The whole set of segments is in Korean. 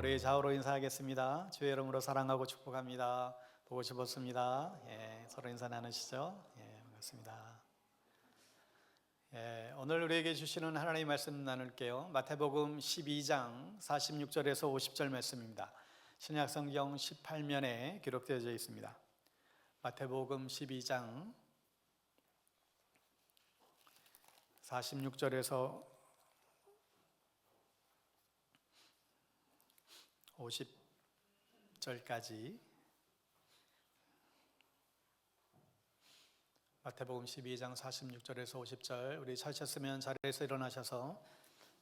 우리 좌우로 인사하겠습니다. 주의 이름으로 사랑하고 축복합니다. 보고 싶었습니다. 서로 인사 나누시죠. 반갑습니다. 오늘 우리에게 주시는 하나님의 말씀 나눌게요. 마태복음 12장 46절에서 50절 말씀입니다. 신약성경 18면에 기록되어 있습니다. 마태복음 12장 46절에서 50절까지 마태복음 12장 46절에서 50절 우리 찾으셨으면 자리에서 일어나셔서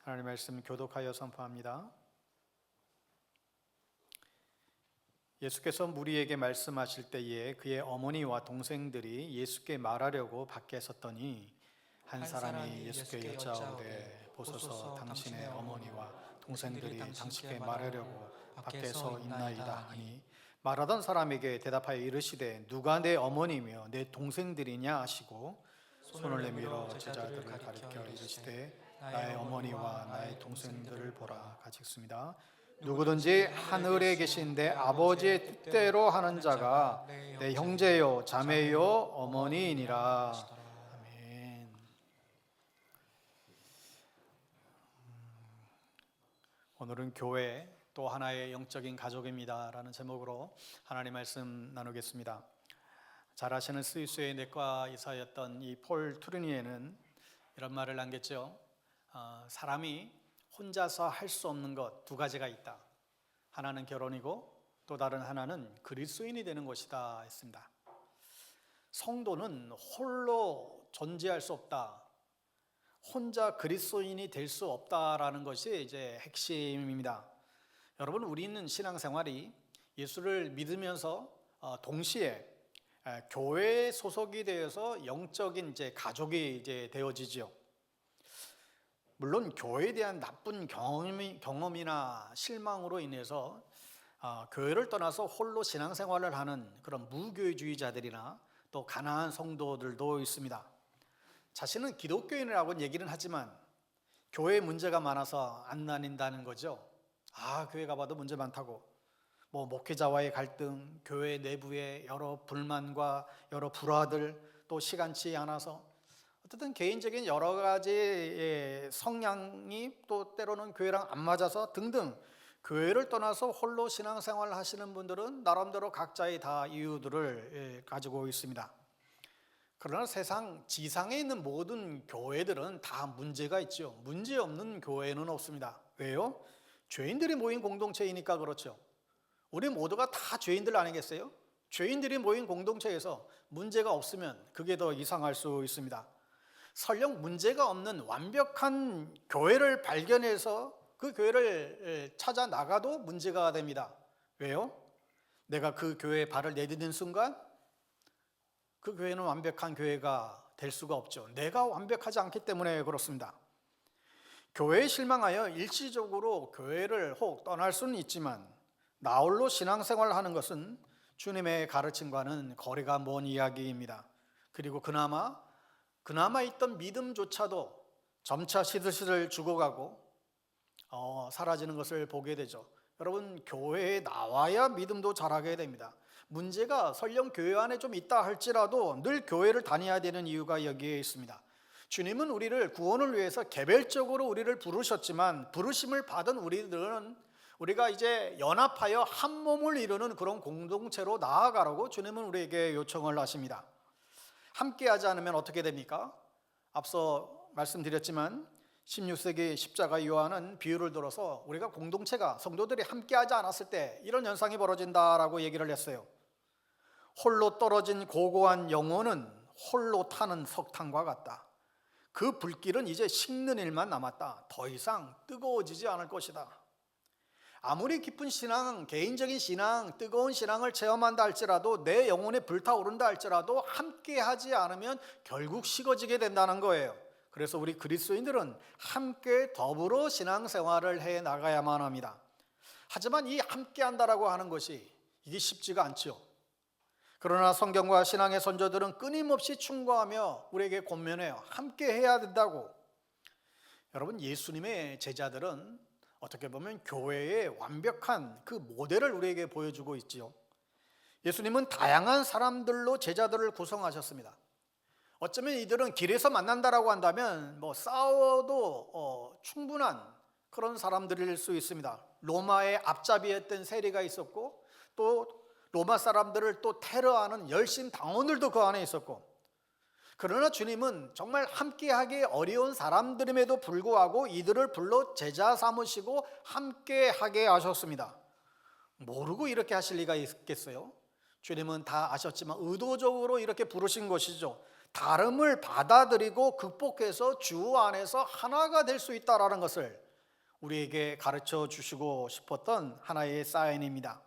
하나님의 말씀 교독하여 선포합니다. 예수께서 무리에게 말씀하실 때에 그의 어머니와 동생들이 예수께 말하려고 밖에 섰더니 한 사람이 예수께 여짜오되 보소서 당신의 어머니와 동생들이 당신께 말하려고 밖에 서 있나이다 하니 말하던 사람에게 대답하여 이르시되 누가 내 어머니며 내 동생들이냐 하시고 손을 내밀어 제자들을 가리켜 이르시되 나의 어머니와 나의 동생들을 보라. 같이 읽습니다. 누구든지 하늘에 계신 내 아버지의 뜻대로 하는 자가 내 형제요 자매요 어머니이니라. 아멘. 오늘은 교회 또 하나의 영적인 가족입니다 라는 제목으로 하나님 말씀 나누겠습니다. 잘 아시는 스위스의 내과 의사였던 이 폴 투르니에는 이런 말을 남겼죠. 사람이 혼자서 할 수 없는 것 두 가지가 있다. 하나는 결혼이고 또 다른 하나는 그리스도인이 되는 것이다 했습니다. 성도는 홀로 존재할 수 없다. 혼자 그리스도인이 될 수 없다라는 것이 이제 핵심입니다. 여러분, 우리는 신앙생활이 예수를 믿으면서 동시에 교회에 소속이 되어서 영적인 이제 가족이 이제 되어지죠. 물론 교회에 대한 나쁜 경험이나 실망으로 인해서 교회를 떠나서 홀로 신앙생활을 하는 그런 무교회주의자들이나 또 가난한 성도들도 있습니다. 자신은 기독교인이라고 얘기는 하지만 교회에 문제가 많아서 안 다닌다는 거죠. 교회 가봐도 문제 많다고, 목회자와의 갈등, 교회 내부의 여러 불만과 여러 불화들, 또 시간치 않아서 어쨌든 개인적인 여러 가지 성향이 또 때로는 교회랑 안 맞아서 등등 교회를 떠나서 홀로 신앙생활을 하시는 분들은 나름대로 각자의 다 이유들을 가지고 있습니다. 그러나 세상 지상에 있는 모든 교회들은 다 문제가 있죠. 문제 없는 교회는 없습니다. 왜요? 죄인들이 모인 공동체이니까 그렇죠. 우리 모두가 다 죄인들 아니겠어요? 죄인들이 모인 공동체에서 문제가 없으면 그게 더 이상할 수 있습니다. 설령 문제가 없는 완벽한 교회를 발견해서 그 교회를 찾아 나가도 문제가 됩니다. 왜요? 내가 그 교회에 발을 내딛는 순간 그 교회는 완벽한 교회가 될 수가 없죠. 내가 완벽하지 않기 때문에 그렇습니다. 교회에 실망하여 일시적으로 교회를 혹 떠날 수는 있지만 나홀로 신앙생활을 하는 것은 주님의 가르침과는 거리가 먼 이야기입니다. 그리고 그나마 있던 믿음조차도 점차 시들시들 죽어가고 사라지는 것을 보게 되죠. 여러분, 교회에 나와야 믿음도 자라게 됩니다. 문제가 설령 교회 안에 좀 있다 할지라도 늘 교회를 다녀야 되는 이유가 여기에 있습니다. 주님은 우리를 구원을 위해서 개별적으로 우리를 부르셨지만 부르심을 받은 우리들은 우리가 이제 연합하여 한 몸을 이루는 그런 공동체로 나아가라고 주님은 우리에게 요청을 하십니다. 함께하지 않으면 어떻게 됩니까? 앞서 말씀드렸지만 16세기 십자가 요한은 비유를 들어서 우리가 공동체가 성도들이 함께하지 않았을 때 이런 현상이 벌어진다라고 얘기를 했어요. 홀로 떨어진 고고한 영혼은 홀로 타는 석탄과 같다. 그 불길은 이제 식는 일만 남았다. 더 이상 뜨거워지지 않을 것이다. 아무리 깊은 신앙, 개인적인 신앙, 뜨거운 신앙을 체험한다 할지라도 내 영혼에 불타오른다 할지라도 함께 하지 않으면 결국 식어지게 된다는 거예요. 그래서 우리 그리스도인들은 함께 더불어 신앙생활을 해 나가야만 합니다. 하지만 이 함께 한다라고 하는 것이 이게 쉽지가 않죠. 그러나 성경과 신앙의 선조들은 끊임없이 충고하며 우리에게 권면해요. 함께 해야 된다고. 여러분, 예수님의 제자들은 어떻게 보면 교회의 완벽한 그 모델을 우리에게 보여주고 있지요. 예수님은 다양한 사람들로 제자들을 구성하셨습니다. 어쩌면 이들은 길에서 만난다라고 한다면 싸워도 충분한 그런 사람들일 수 있습니다. 로마의 앞잡이했던 세리가 있었고, 또 로마 사람들을 또 테러하는 열심 당원들도 그 안에 있었고, 그러나 주님은 정말 함께하기 어려운 사람들임에도 불구하고 이들을 불러 제자 삼으시고 함께하게 하셨습니다. 모르고 이렇게 하실 리가 있겠어요? 주님은 다 아셨지만 의도적으로 이렇게 부르신 것이죠. 다름을 받아들이고 극복해서 주 안에서 하나가 될 수 있다는 것을 우리에게 가르쳐 주시고 싶었던 하나의 사인입니다.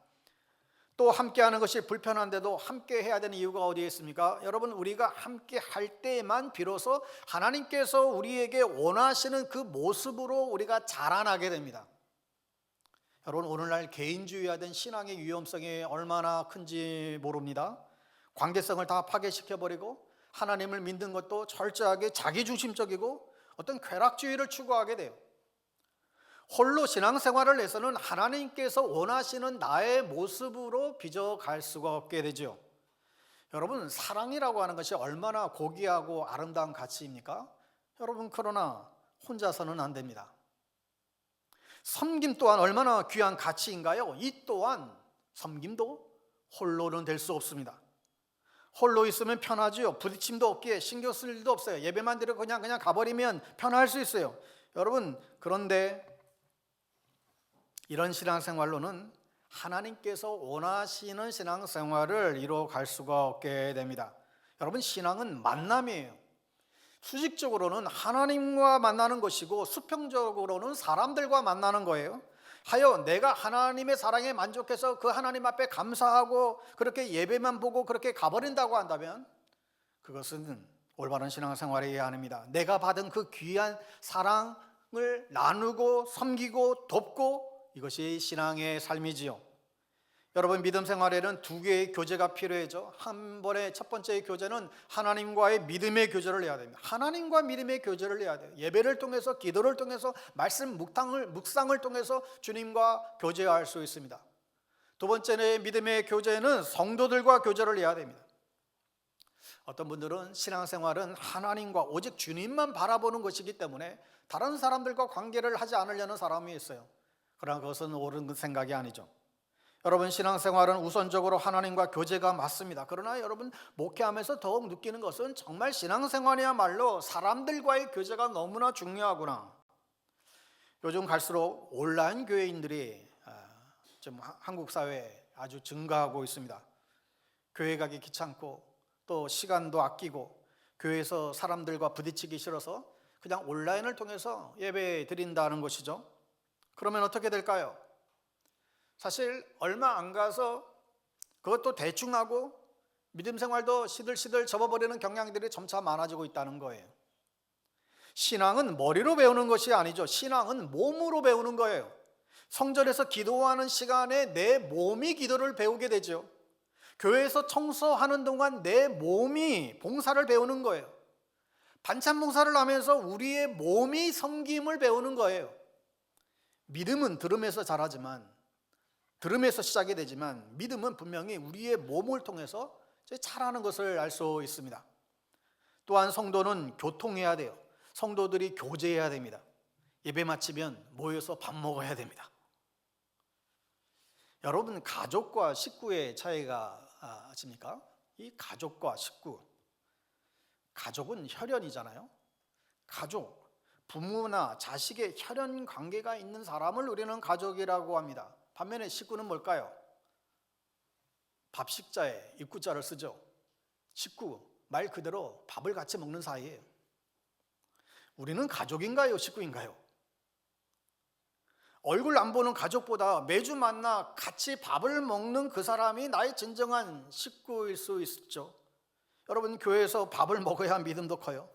또 함께하는 것이 불편한데도 함께 해야 되는 이유가 어디에 있습니까? 여러분, 우리가 함께 할 때만 비로소 하나님께서 우리에게 원하시는 그 모습으로 우리가 자라나게 됩니다. 여러분, 오늘날 개인주의화된 신앙의 위험성이 얼마나 큰지 모릅니다. 관계성을 다 파괴시켜버리고 하나님을 믿는 것도 철저하게 자기중심적이고 어떤 쾌락주의를 추구하게 돼요. 홀로 신앙생활을 해서는 하나님께서 원하시는 나의 모습으로 빚어갈 수가 없게 되죠. 여러분, 사랑이라고 하는 것이 얼마나 고귀하고 아름다운 가치입니까? 여러분, 그러나 혼자서는 안 됩니다. 섬김 또한 얼마나 귀한 가치인가요? 이 또한 섬김도 홀로는 될 수 없습니다. 홀로 있으면 편하지요. 부딪힘도 없기에 신경 쓸 일도 없어요. 예배만 드리고 그냥 가버리면 편할 수 있어요. 여러분, 그런데 이런 신앙생활로는 하나님께서 원하시는 신앙생활을 이루어갈 수가 없게 됩니다. 여러분, 신앙은 만남이에요. 수직적으로는 하나님과 만나는 것이고 수평적으로는 사람들과 만나는 거예요. 하여 내가 하나님의 사랑에 만족해서 그 하나님 앞에 감사하고 그렇게 예배만 보고 그렇게 가버린다고 한다면 그것은 올바른 신앙생활이 아닙니다. 내가 받은 그 귀한 사랑을 나누고 섬기고 돕고 이것이 신앙의 삶이지요. 여러분, 믿음 생활에는 두 개의 교제가 필요하죠. 한 번에 첫 번째 교제는 하나님과의 믿음의 교제를 해야 됩니다. 하나님과 믿음의 교제를 해야 돼요. 예배를 통해서, 기도를 통해서, 말씀 묵상을 통해서 주님과 교제할 수 있습니다. 두 번째는 믿음의 교제는 성도들과 교제를 해야 됩니다. 어떤 분들은 신앙생활은 하나님과 오직 주님만 바라보는 것이기 때문에 다른 사람들과 관계를 하지 않으려는 사람이 있어요. 그러나 그것은 옳은 생각이 아니죠. 여러분, 신앙생활은 우선적으로 하나님과 교제가 맞습니다. 그러나 여러분, 목회하면서 더욱 느끼는 것은 정말 신앙생활이야말로 사람들과의 교제가 너무나 중요하구나. 요즘 갈수록 온라인 교회인들이 좀 한국 사회에 아주 증가하고 있습니다. 교회 가기 귀찮고 또 시간도 아끼고 교회에서 사람들과 부딪히기 싫어서 그냥 온라인을 통해서 예배 드린다는 것이죠. 그러면 어떻게 될까요? 사실 얼마 안 가서 그것도 대충 하고 믿음 생활도 시들시들 접어버리는 경향들이 점차 많아지고 있다는 거예요. 신앙은 머리로 배우는 것이 아니죠. 신앙은 몸으로 배우는 거예요. 성전에서 기도하는 시간에 내 몸이 기도를 배우게 되죠. 교회에서 청소하는 동안 내 몸이 봉사를 배우는 거예요. 반찬 봉사를 하면서 우리의 몸이 섬김을 배우는 거예요. 믿음은 들음에서 자라지만, 들음에서 시작이 되지만 믿음은 분명히 우리의 몸을 통해서 자라는 것을 알 수 있습니다. 또한 성도는 교통해야 돼요. 성도들이 교제해야 됩니다. 예배 마치면 모여서 밥 먹어야 됩니다. 여러분, 가족과 식구의 차이가 아십니까? 이 가족과 식구, 가족은 혈연이잖아요. 가족, 부모나 자식의 혈연 관계가 있는 사람을 우리는 가족이라고 합니다. 반면에 식구는 뭘까요? 밥식자에 입구자를 쓰죠. 식구, 말 그대로 밥을 같이 먹는 사이예요. 우리는 가족인가요? 식구인가요? 얼굴 안 보는 가족보다 매주 만나 같이 밥을 먹는 그 사람이 나의 진정한 식구일 수 있죠. 여러분, 교회에서 밥을 먹어야 믿음도 커요.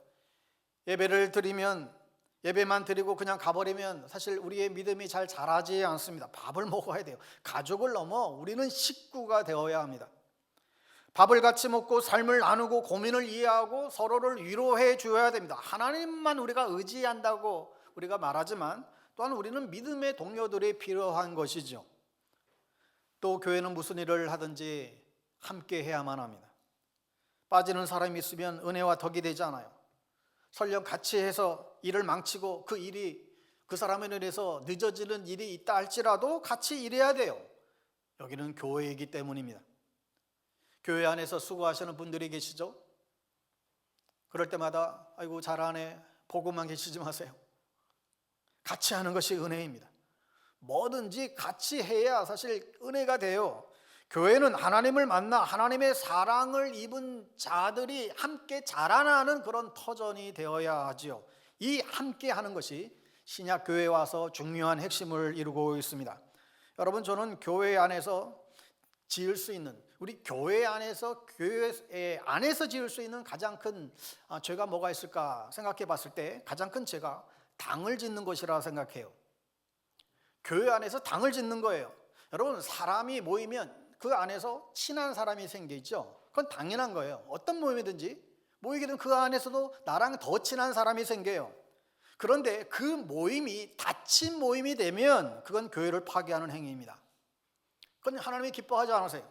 예배를 드리면 예배만 드리고 그냥 가버리면 사실 우리의 믿음이 잘 자라지 않습니다. 밥을 먹어야 돼요. 가족을 넘어 우리는 식구가 되어야 합니다. 밥을 같이 먹고 삶을 나누고 고민을 이해하고 서로를 위로해 줘야 됩니다. 하나님만 우리가 의지한다고 우리가 말하지만 또한 우리는 믿음의 동료들이 필요한 것이죠. 또 교회는 무슨 일을 하든지 함께 해야만 합니다. 빠지는 사람이 있으면 은혜와 덕이 되지 않아요. 설령 같이 해서 일을 망치고 그 일이 그 사람에 인해서 늦어지는 일이 있다 할지라도 같이 일해야 돼요. 여기는 교회이기 때문입니다. 교회 안에서 수고하시는 분들이 계시죠? 그럴 때마다 아이고 잘하네 보고만 계시지 마세요. 같이 하는 것이 은혜입니다. 뭐든지 같이 해야 사실 은혜가 돼요. 교회는 하나님을 만나 하나님의 사랑을 입은 자들이 함께 자라나는 그런 터전이 되어야 하지요. 이 함께 하는 것이 신약 교회에 와서 중요한 핵심을 이루고 있습니다. 여러분, 저는 교회 안에서 지을 수 있는, 우리 교회 안에서 지을 수 있는 가장 큰 죄가 뭐가 있을까 생각해 봤을 때 가장 큰 죄가 당을 짓는 것이라 생각해요. 교회 안에서 당을 짓는 거예요. 여러분, 사람이 모이면 그 안에서 친한 사람이 생기죠. 그건 당연한 거예요. 어떤 모임이든지 모이게 되면 그 안에서도 나랑 더 친한 사람이 생겨요. 그런데 그 모임이 닫힌 모임이 되면 그건 교회를 파괴하는 행위입니다. 그건 하나님이 기뻐하지 않으세요.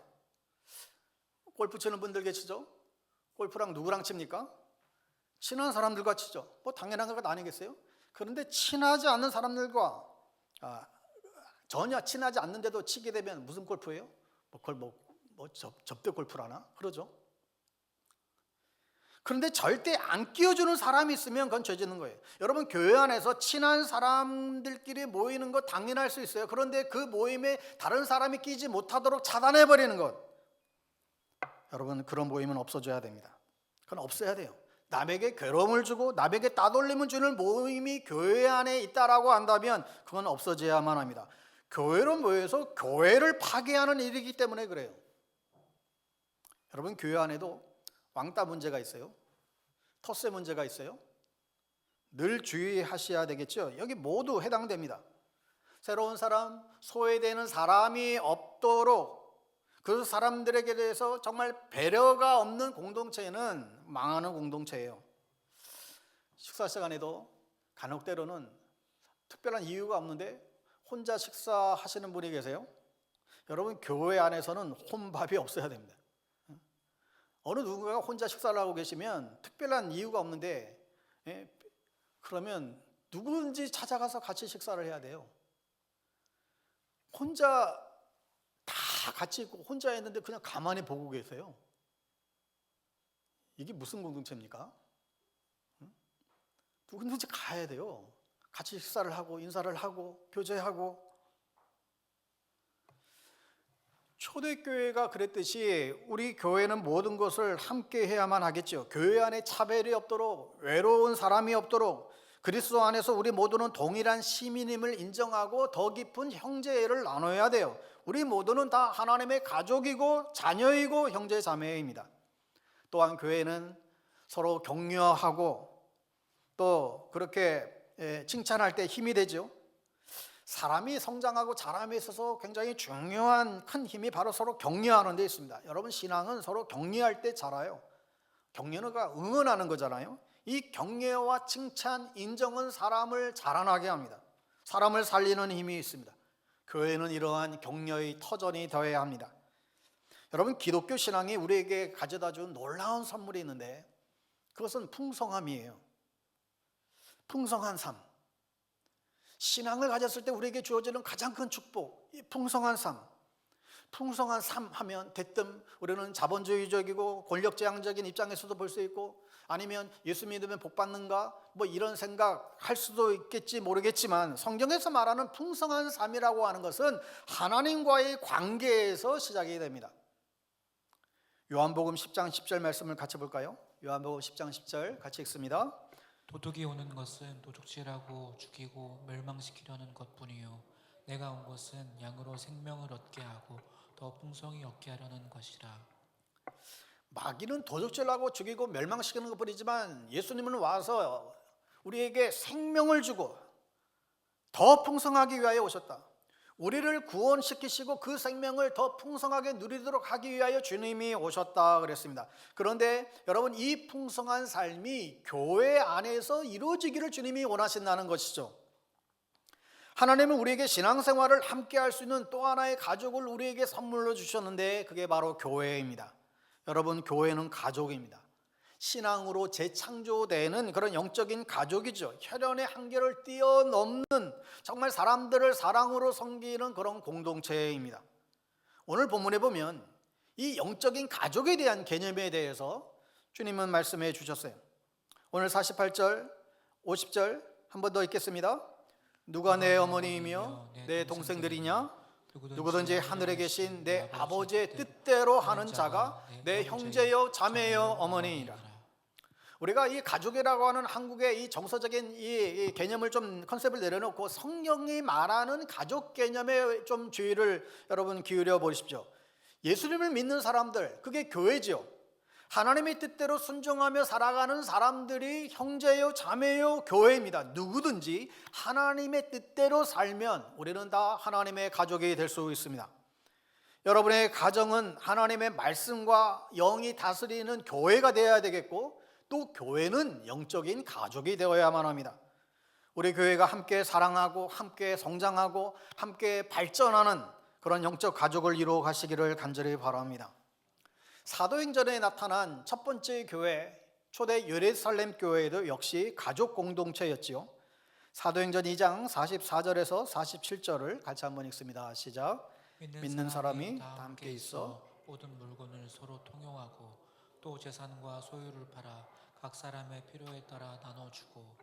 골프 치는 분들 계시죠? 골프랑 누구랑 칩니까? 친한 사람들과 치죠. 뭐 당연한 것 아니겠어요? 그런데 친하지 않는 사람들과 전혀 친하지 않는데도 치게 되면 무슨 골프예요? 그걸 접대 골프라나? 그러죠. 그런데 절대 안 끼워주는 사람이 있으면 그건 죄 짓는 거예요. 여러분, 교회 안에서 친한 사람들끼리 모이는 것 당연할 수 있어요. 그런데 그 모임에 다른 사람이 끼지 못하도록 차단해버리는 것, 여러분, 그런 모임은 없어져야 됩니다. 그건 없어야 돼요. 남에게 괴로움을 주고 남에게 따돌림을 주는 모임이 교회 안에 있다라고 한다면 그건 없어져야만 합니다. 교회로 모여서 교회를 파괴하는 일이기 때문에 그래요. 여러분, 교회 안에도 왕따 문제가 있어요. 텃세 문제가 있어요. 늘 주의하셔야 되겠죠. 여기 모두 해당됩니다. 새로운 사람, 소외되는 사람이 없도록 그 사람들에게 대해서 정말 배려가 없는 공동체는 망하는 공동체예요. 식사 시간에도 간혹 때로는 특별한 이유가 없는데 혼자 식사하시는 분이 계세요. 여러분, 교회 안에서는 혼밥이 없어야 됩니다. 어느 누군가가 혼자 식사를 하고 계시면 특별한 이유가 없는데 그러면 누구든지 찾아가서 같이 식사를 해야 돼요. 혼자 다 같이 있고 혼자 있는데 그냥 가만히 보고 계세요. 이게 무슨 공동체입니까? 누구든지 가야 돼요. 같이 식사를 하고 인사를 하고 교제하고. 초대교회가 그랬듯이 우리 교회는 모든 것을 함께 해야만 하겠죠. 교회 안에 차별이 없도록, 외로운 사람이 없도록, 그리스도 안에서 우리 모두는 동일한 시민임을 인정하고 더 깊은 형제애를 나눠야 돼요. 우리 모두는 다 하나님의 가족이고 자녀이고 형제 자매입니다. 또한 교회는 서로 격려하고 또 그렇게 칭찬할 때 힘이 되죠. 사람이 성장하고 자람에 있어서 굉장히 중요한 큰 힘이 바로 서로 격려하는 데 있습니다. 여러분, 신앙은 서로 격려할 때 자라요. 격려가 응원하는 거잖아요. 이 격려와 칭찬, 인정은 사람을 자라나게 합니다. 사람을 살리는 힘이 있습니다. 교회는 이러한 격려의 터전이 되어야 합니다. 여러분, 기독교 신앙이 우리에게 가져다 준 놀라운 선물이 있는데 그것은 풍성함이에요. 풍성한 삶. 신앙을 가졌을 때 우리에게 주어지는 가장 큰 축복, 이 풍성한 삶. 풍성한 삶 하면 대뜸 우리는 자본주의적이고 권력지향적인 입장에서도 볼 수 있고, 아니면 예수 믿으면 복 받는가 뭐 이런 생각 할 수도 있겠지 모르겠지만, 성경에서 말하는 풍성한 삶이라고 하는 것은 하나님과의 관계에서 시작이 됩니다. 요한복음 10장 10절 말씀을 같이 볼까요? 요한복음 10장 10절 같이 읽습니다. 도둑이 오는 것은 도둑질하고 죽이고 멸망시키려는 것뿐이요 내가 온 것은 양으로 생명을 얻게 하고 더 풍성히 얻게 하려는 것이라. 마귀는 도둑질하고 죽이고 멸망시키는 것뿐이지만 예수님은 와서 우리에게 생명을 주고 더 풍성하기 위하여 오셨다. 우리를 구원시키시고 그 생명을 더 풍성하게 누리도록 하기 위하여 주님이 오셨다 그랬습니다. 그런데 여러분, 이 풍성한 삶이 교회 안에서 이루어지기를 주님이 원하신다는 것이죠. 하나님은 우리에게 신앙생활을 함께 할 수 있는 또 하나의 가족을 우리에게 선물로 주셨는데 그게 바로 교회입니다. 여러분, 교회는 가족입니다. 신앙으로 재창조되는 그런 영적인 가족이죠. 혈연의 한계를 뛰어넘는 정말 사람들을 사랑으로 섬기는 그런 공동체입니다. 오늘 본문에 보면 이 영적인 가족에 대한 개념에 대해서 주님은 말씀해 주셨어요. 오늘 48절, 50절 한 번 더 읽겠습니다. 누가 내 어머니이며 내 동생들이냐? 누구든지 하늘에 계신 내 아버지의 뜻대로 하는 자가 내 형제요 자매요 어머니이라. 우리가 이 가족이라고 하는 한국의 이 정서적인 이 개념을 좀 컨셉을 내려놓고 성경이 말하는 가족 개념에 좀 주의를 여러분 기울여 보십시오. 예수님을 믿는 사람들, 그게 교회죠. 하나님의 뜻대로 순종하며 살아가는 사람들이 형제요 자매요 교회입니다. 누구든지 하나님의 뜻대로 살면 우리는 다 하나님의 가족이 될 수 있습니다. 여러분의 가정은 하나님의 말씀과 영이 다스리는 교회가 되어야 되겠고, 또 교회는 영적인 가족이 되어야만 합니다. 우리 교회가 함께 사랑하고 함께 성장하고 함께 발전하는 그런 영적 가족을 이루어 가시기를 간절히 바랍니다. 사도행전에 나타난 첫 번째 교회, 초대 예루살렘 교회도 역시 가족 공동체였지요. 사도행전 2장 44절에서 47절을 같이 한번 읽습니다. 시작. 믿는 사람이 다 함께 있어 모든 물건을 서로 통용하고 또 재산과 소유를 팔아 각 사람의 필요에 따라 나눠주고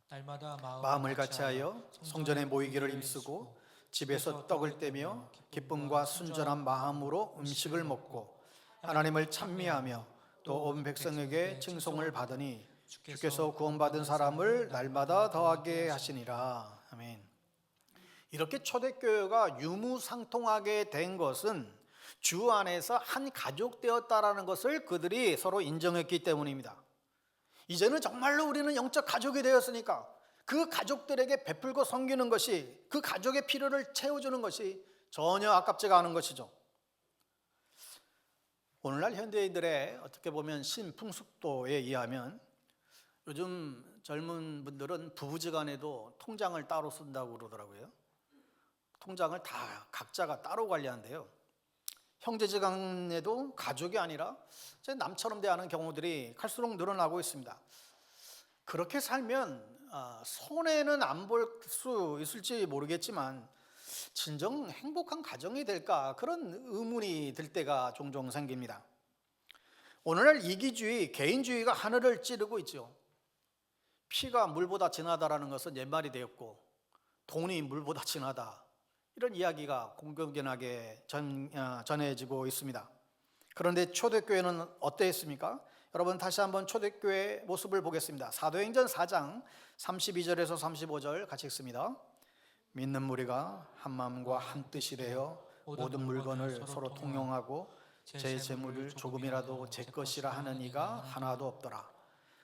날마다 마음을 같이하여 성전에 모이기를 힘쓰고 집에서 떡을 떼며 기쁨과 순전한 마음으로 음식을 먹고 하나님을 찬미하며 또 온 백성에게 칭송을 받으니 주께서 구원받은 사람을 날마다 더하게 하시니라. 아멘. 이렇게 초대교회가 유무상통하게 된 것은 주 안에서 한 가족 되었다라는 것을 그들이 서로 인정했기 때문입니다. 이제는 정말로 우리는 영적 가족이 되었으니까 그 가족들에게 베풀고 섬기는 것이, 그 가족의 필요를 채워주는 것이 전혀 아깝지가 않은 것이죠. 오늘날 현대인들의 어떻게 보면 신풍속도에 의하면 요즘 젊은 분들은 부부지간에도 통장을 따로 쓴다고 그러더라고요. 통장을 다 각자가 따로 관리한대요. 형제지간에도 가족이 아니라 남처럼 대하는 경우들이 갈수록 늘어나고 있습니다. 그렇게 살면 손해는 안 볼 수 있을지 모르겠지만 진정 행복한 가정이 될까, 그런 의문이 들 때가 종종 생깁니다. 오늘날 이기주의, 개인주의가 하늘을 찌르고 있죠. 피가 물보다 진하다라는 것은 옛말이 되었고 돈이 물보다 진하다, 이런 이야기가 공공연하게 전해지고 있습니다. 그런데 초대교회는 어떠했습니까? 여러분, 다시 한번 초대교회의 모습을 보겠습니다. 사도행전 4장 32절에서 35절 같이 읽습니다. 믿는 무리가 한 마음과 한 뜻이 되어 모든 물건을 서로 통용하고 제 재물을 조금이라도 제 것이라 하는 이가 하나도 없더라.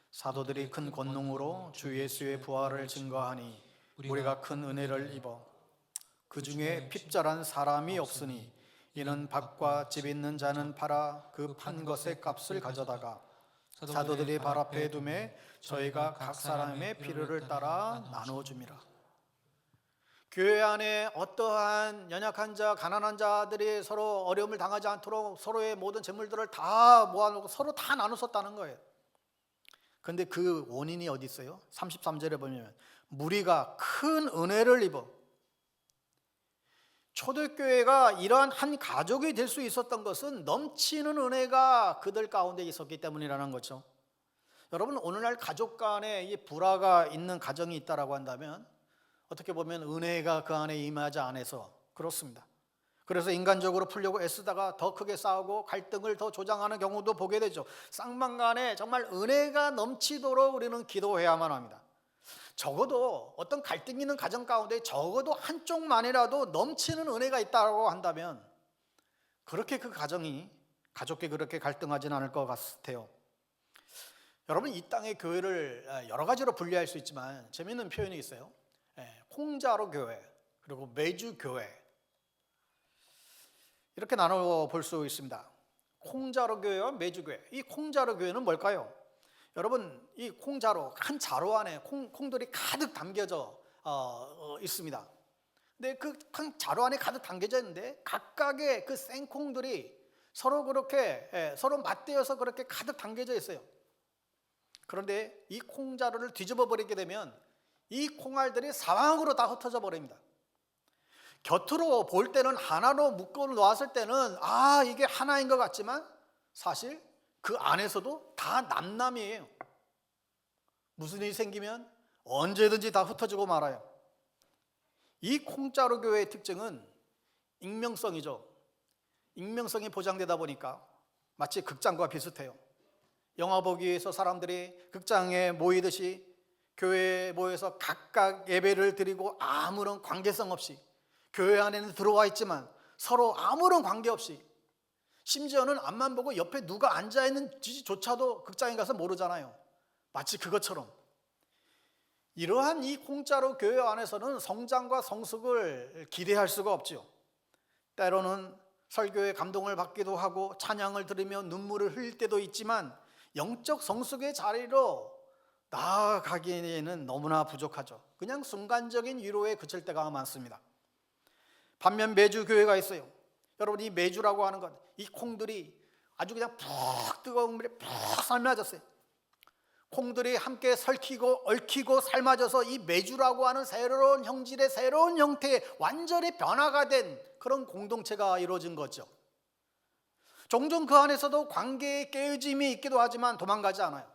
사도들이 큰 권능으로 주 예수의 부활을 증거하니 우리가 큰 은혜를 입어 그 중에 핍절한 사람이 없으니 이는 밭과 집 있는 자는 팔아 그 판 것의 값을 가져다가 사도들이 발 앞에 두매 저희가 각 사람의 필요를 따라 나누어줍니다. 교회 안에 어떠한 연약한 자, 가난한 자들이 서로 어려움을 당하지 않도록 서로의 모든 재물들을 다 모아놓고 서로 다 나눴었다는 거예요. 그런데 그 원인이 어디 있어요? 33절에 보면 무리가 큰 은혜를 입어. 초대교회가 이러한 한 가족이 될 수 있었던 것은 넘치는 은혜가 그들 가운데 있었기 때문이라는 거죠. 여러분, 오늘날 가족 간에 이 불화가 있는 가정이 있다라고 한다면 어떻게 보면 은혜가 그 안에 임하지 않아서 그렇습니다. 그래서 인간적으로 풀려고 애쓰다가 더 크게 싸우고 갈등을 더 조장하는 경우도 보게 되죠. 쌍방간에 정말 은혜가 넘치도록 우리는 기도해야만 합니다. 적어도 어떤 갈등이 있는 가정 가운데 적어도 한쪽만이라도 넘치는 은혜가 있다고 한다면 그렇게 그 가정이 가족끼리 그렇게 갈등하지는 않을 것 같아요. 여러분, 이 땅의 교회를 여러 가지로 분류할 수 있지만 재미있는 표현이 있어요. 콩자루 교회, 그리고 매주 교회, 이렇게 나눠 볼 수 있습니다. 콩자루 교회와 매주 교회. 이 콩자루 교회는 뭘까요? 여러분, 이 콩자루, 한 자루 안에 콩들이 가득 담겨져 있습니다. 근데 그 자루 안에 가득 담겨져 있는데 각각의 그 생콩들이 서로 그렇게 서로 맞대어서 그렇게 가득 담겨져 있어요. 그런데 이 콩자루를 뒤집어 버리게 되면 이 콩알들이 사방으로 다 흩어져 버립니다. 곁으로 볼 때는 하나로 묶어 놓았을 때는 이게 하나인 것 같지만 사실 그 안에서도 다 남남이에요. 무슨 일이 생기면 언제든지 다 흩어지고 말아요. 이 콩자루 교회의 특징은 익명성이죠. 익명성이 보장되다 보니까 마치 극장과 비슷해요. 영화 보기 위해서 사람들이 극장에 모이듯이 교회에 모여서 각각 예배를 드리고 아무런 관계성 없이 교회 안에는 들어와 있지만 서로 아무런 관계 없이, 심지어는 앞만 보고 옆에 누가 앉아 있는지조차도 극장에 가서 모르잖아요. 마치 그것처럼 이러한 이 콩자루 교회 안에서는 성장과 성숙을 기대할 수가 없죠. 때로는 설교에 감동을 받기도 하고 찬양을 들으며 눈물을 흘릴 때도 있지만 영적 성숙의 자리로 나아가기에는 너무나 부족하죠. 그냥 순간적인 위로에 그칠 때가 많습니다. 반면 메주 교회가 있어요. 여러분, 이 메주라고 하는 것, 이 콩들이 아주 그냥 푹 뜨거운 물에 푹 삶아졌어요. 콩들이 함께 설키고 얽히고 삶아져서 이 메주라고 하는 새로운 형질의 새로운 형태의 완전히 변화가 된 그런 공동체가 이루어진 거죠. 종종 그 안에서도 관계의 깨어짐이 있기도 하지만 도망가지 않아요.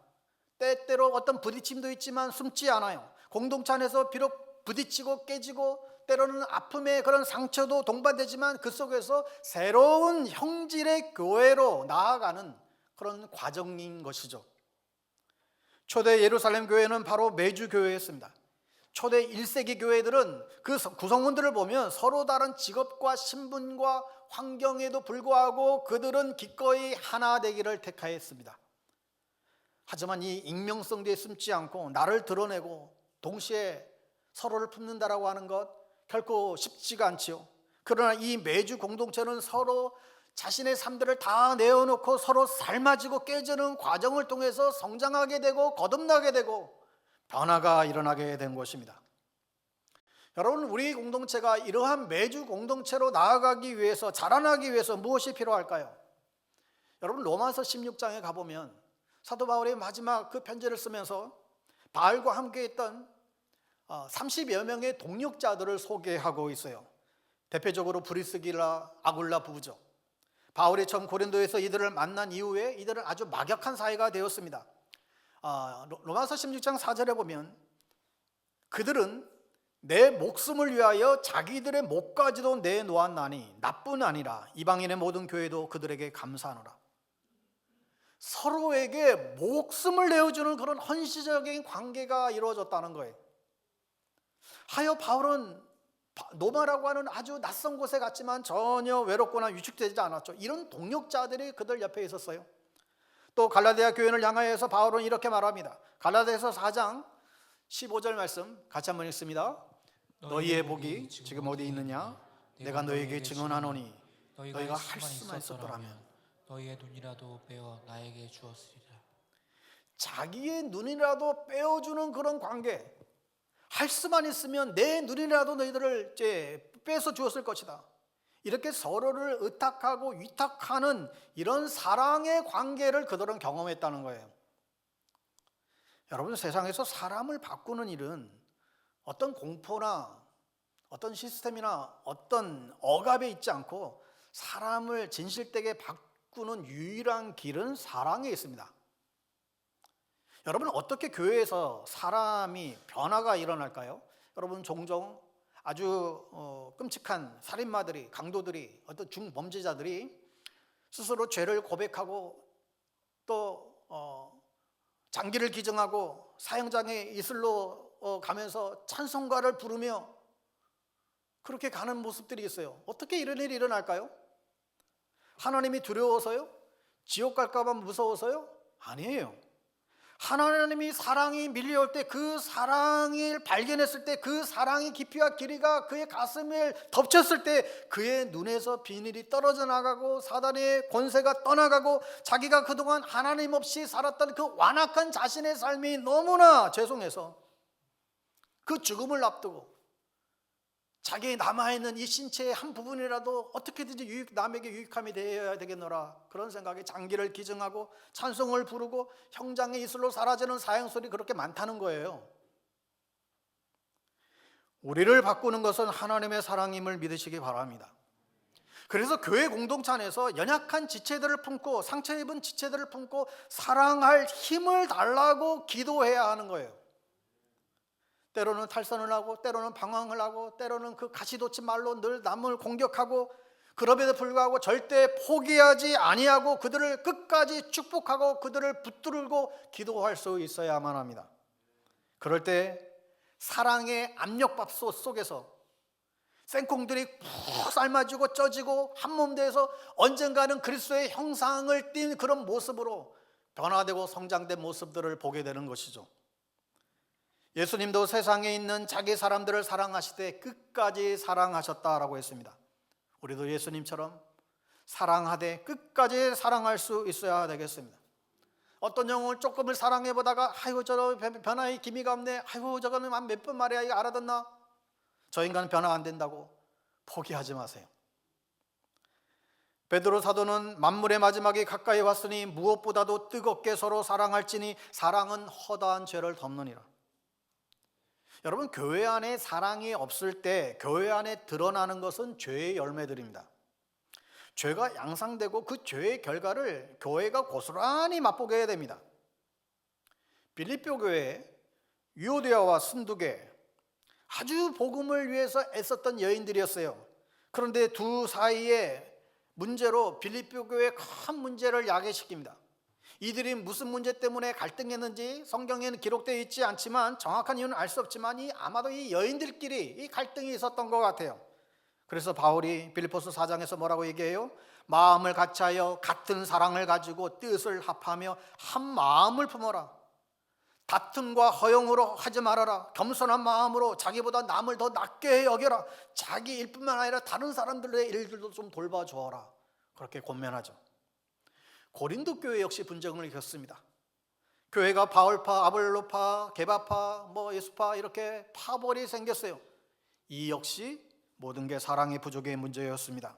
때때로 어떤 부딪힘도 있지만 숨지 않아요. 공동체 안에서 비록 부딪히고 깨지고 때로는 아픔의 그런 상처도 동반되지만 그 속에서 새로운 형질의 교회로 나아가는 그런 과정인 것이죠. 초대 예루살렘 교회는 바로 메주 교회였습니다. 초대 1세기 교회들은 그 구성원들을 보면 서로 다른 직업과 신분과 환경에도 불구하고 그들은 기꺼이 하나 되기를 택하였습니다. 하지만 이 익명성에 숨지 않고 나를 드러내고 동시에 서로를 품는다라고 하는 것 결코 쉽지가 않지요. 그러나 이 메주 공동체는 서로 자신의 삶들을 다 내어놓고 서로 삶아지고 깨지는 과정을 통해서 성장하게 되고 거듭나게 되고 변화가 일어나게 된 것입니다. 여러분, 우리 공동체가 이러한 메주 공동체로 나아가기 위해서, 자라나기 위해서 무엇이 필요할까요? 여러분, 로마서 16장에 가보면 사도 바울이 마지막 그 편지를 쓰면서 바울과 함께 있던 30여 명의 동역자들을 소개하고 있어요. 대표적으로 브리스길라, 아굴라 부부죠. 바울이 처음 고린도에서 이들을 만난 이후에 이들은 아주 막역한 사이가 되었습니다. 로마서 16장 4절에 보면 그들은 내 목숨을 위하여 자기들의 목까지도 내놓았나니 나뿐 아니라 이방인의 모든 교회도 그들에게 감사하노라. 서로에게 목숨을 내어주는 그런 헌신적인 관계가 이루어졌다는 거예요. 하여 바울은 노마라고 하는 아주 낯선 곳에 갔지만 전혀 외롭거나 위축되지 않았죠. 이런 동역자들이 그들 옆에 있었어요. 또 갈라디아 교회를 향하여서 바울은 이렇게 말합니다. 갈라디아서 4장 15절 말씀 같이 한번 읽습니다. 너희의 복이 지금 어디 있느냐? 내가 너희에게 증언하노니 너희가 할 수만 있었더라면 너희의 눈이라도 빼어 나에게 주었으리라. 자기의 눈이라도 빼어주는 그런 관계, 할 수만 있으면 내 눈이라도 너희들을 빼서 주었을 것이다. 이렇게 서로를 의탁하고 위탁하는 이런 사랑의 관계를 그들은 경험했다는 거예요. 여러분, 세상에서 사람을 바꾸는 일은 어떤 공포나 어떤 시스템이나 어떤 억압에 있지 않고 사람을 진실되게 바꾸는 유일한 길은 사랑에 있습니다. 여러분, 어떻게 교회에서 사람이 변화가 일어날까요? 여러분, 종종 아주 끔찍한 살인마들이, 강도들이, 어떤 중범죄자들이 스스로 죄를 고백하고 또 장기를 기증하고 사형장에 이슬로 가면서 찬송가를 부르며 그렇게 가는 모습들이 있어요. 어떻게 이런 일이 일어날까요? 하나님이 두려워서요? 지옥 갈까 봐 무서워서요? 아니에요. 하나님이 사랑이 밀려올 때, 그 사랑을 발견했을 때, 그 사랑의 깊이와 길이가 그의 가슴을 덮쳤을 때 그의 눈에서 비늘이 떨어져 나가고 사단의 권세가 떠나가고 자기가 그동안 하나님 없이 살았던 그 완악한 자신의 삶이 너무나 죄송해서 그 죽음을 앞두고 자기의 남아있는 이 신체의 한 부분이라도 어떻게든지 남에게 유익함이 되어야 되겠노라, 그런 생각에 장기를 기증하고 찬송을 부르고 형장의 이슬로 사라지는 사형설이 그렇게 많다는 거예요. 우리를 바꾸는 것은 하나님의 사랑임을 믿으시기 바랍니다. 그래서 교회 공동체 안에서 연약한 지체들을 품고 상처 입은 지체들을 품고 사랑할 힘을 달라고 기도해야 하는 거예요. 때로는 탈선을 하고 때로는 방황을 하고 때로는 그 가시돋친 말로 늘 남을 공격하고, 그럼에도 불구하고 절대 포기하지 아니하고 그들을 끝까지 축복하고 그들을 붙들고 기도할 수 있어야만 합니다. 그럴 때 사랑의 압력밥솥 속에서 생콩들이 푹 삶아지고 쪄지고 한몸 되어서 언젠가는 그리스도의 형상을 띈 그런 모습으로 변화되고 성장된 모습들을 보게 되는 것이죠. 예수님도 세상에 있는 자기 사람들을 사랑하시되 끝까지 사랑하셨다라고 했습니다. 우리도 예수님처럼 사랑하되 끝까지 사랑할 수 있어야 되겠습니다. 어떤 영혼을 조금을 사랑해 보다가 아이고 저 변화의 기미가 없네, 아이고 저거는 몇 번 말해야 이거 알아듣나, 저 인간은 변화 안 된다고 포기하지 마세요. 베드로 사도는 만물의 마지막이 가까이 왔으니 무엇보다도 뜨겁게 서로 사랑할지니 사랑은 허다한 죄를 덮느니라. 여러분, 교회 안에 사랑이 없을 때 교회 안에 드러나는 것은 죄의 열매들입니다. 죄가 양상되고 그 죄의 결과를 교회가 고스란히 맛보게 해야 됩니다. 빌립보 교회에 유오디아와 순두계, 아주 복음을 위해서 애썼던 여인들이었어요. 그런데 두 사이에 문제로 빌립보 교회의 큰 문제를 야기시킵니다. 이들이 무슨 문제 때문에 갈등했는지 성경에는 기록되어 있지 않지만 정확한 이유는 알 수 없지만 아마도 이 여인들끼리 이 갈등이 있었던 것 같아요. 그래서 바울이 빌립보서 4장에서 뭐라고 얘기해요? 마음을 같이하여 같은 사랑을 가지고 뜻을 합하며 한 마음을 품어라. 다툼과 허용으로 하지 말아라. 겸손한 마음으로 자기보다 남을 더 낮게 여겨라. 자기 일뿐만 아니라 다른 사람들의 일들도 좀 돌봐주어라. 그렇게 권면하죠. 고린도 교회 역시 분쟁을 겪습니다. 교회가 바울파, 아볼로파, 게바파, 예수파 이렇게 파벌이 생겼어요. 이 역시 모든 게 사랑의 부족의 문제였습니다.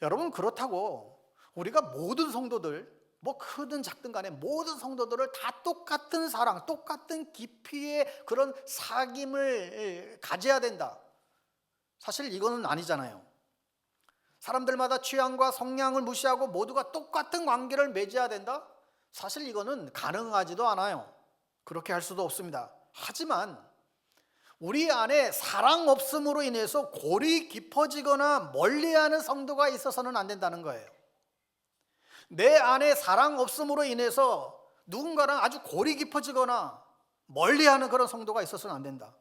여러분, 그렇다고 우리가 모든 성도들, 크든 작든 간에 모든 성도들을 다 똑같은 사랑, 똑같은 깊이의 그런 사귐을 가져야 된다, 사실 이거는 아니잖아요. 사람들마다 취향과 성향을 무시하고 모두가 똑같은 관계를 맺어야 된다? 사실 이거는 가능하지도 않아요. 그렇게 할 수도 없습니다. 하지만 우리 안에 사랑 없음으로 인해서 골이 깊어지거나 멀리하는 성도가 있어서는 안 된다는 거예요. 내 안에 사랑 없음으로 인해서 누군가랑 아주 골이 깊어지거나 멀리하는 그런 성도가 있어서는 안 된다.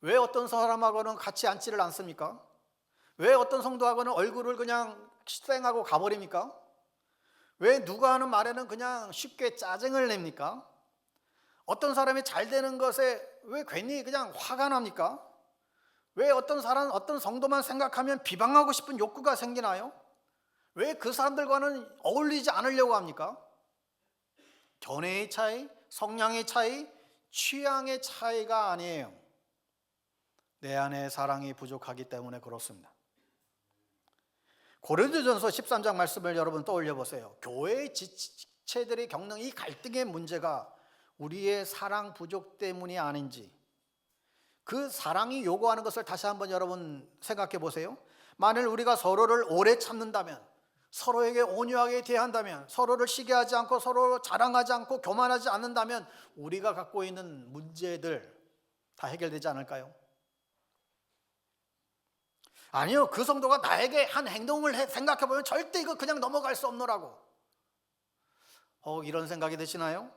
왜 어떤 사람하고는 같이 앉지를 않습니까? 왜 어떤 성도하고는 얼굴을 그냥 쌩하고 가버립니까? 왜 누가 하는 말에는 그냥 쉽게 짜증을 냅니까? 어떤 사람이 잘 되는 것에 왜 괜히 그냥 화가 납니까? 왜 어떤 사람, 어떤 성도만 생각하면 비방하고 싶은 욕구가 생기나요? 왜 그 사람들과는 어울리지 않으려고 합니까? 견해의 차이, 성향의 차이, 취향의 차이가 아니에요. 내 안에 사랑이 부족하기 때문에 그렇습니다. 고린도전서 13장 말씀을 여러분 떠올려 보세요. 교회의 지체들이 겪는 이 갈등의 문제가 우리의 사랑 부족 때문이 아닌지, 그 사랑이 요구하는 것을 다시 한번 여러분 생각해 보세요. 만일 우리가 서로를 오래 참는다면, 서로에게 온유하게 대한다면, 서로를 시기하지 않고 서로 자랑하지 않고 교만하지 않는다면 우리가 갖고 있는 문제들 다 해결되지 않을까요? 아니요, 그 성도가 나에게 한 행동을 생각해보면 절대 이거 그냥 넘어갈 수 없노라고 이런 생각이 드시나요?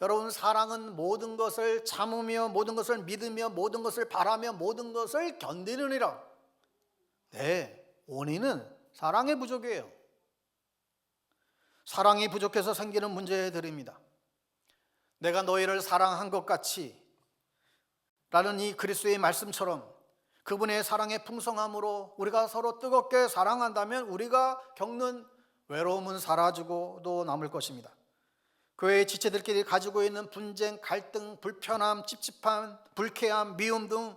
여러분, 사랑은 모든 것을 참으며 모든 것을 믿으며 모든 것을 바라며 모든 것을 견디느니라. 네, 원인은 사랑의 부족이에요. 사랑이 부족해서 생기는 문제들입니다. 내가 너희를 사랑한 것 같이 라는 이 그리스도의 말씀처럼 그분의 사랑의 풍성함으로 우리가 서로 뜨겁게 사랑한다면 우리가 겪는 외로움은 사라지고 또 남을 것입니다. 교회의 지체들끼리 가지고 있는 분쟁, 갈등, 불편함, 찝찝함, 불쾌함, 미움 등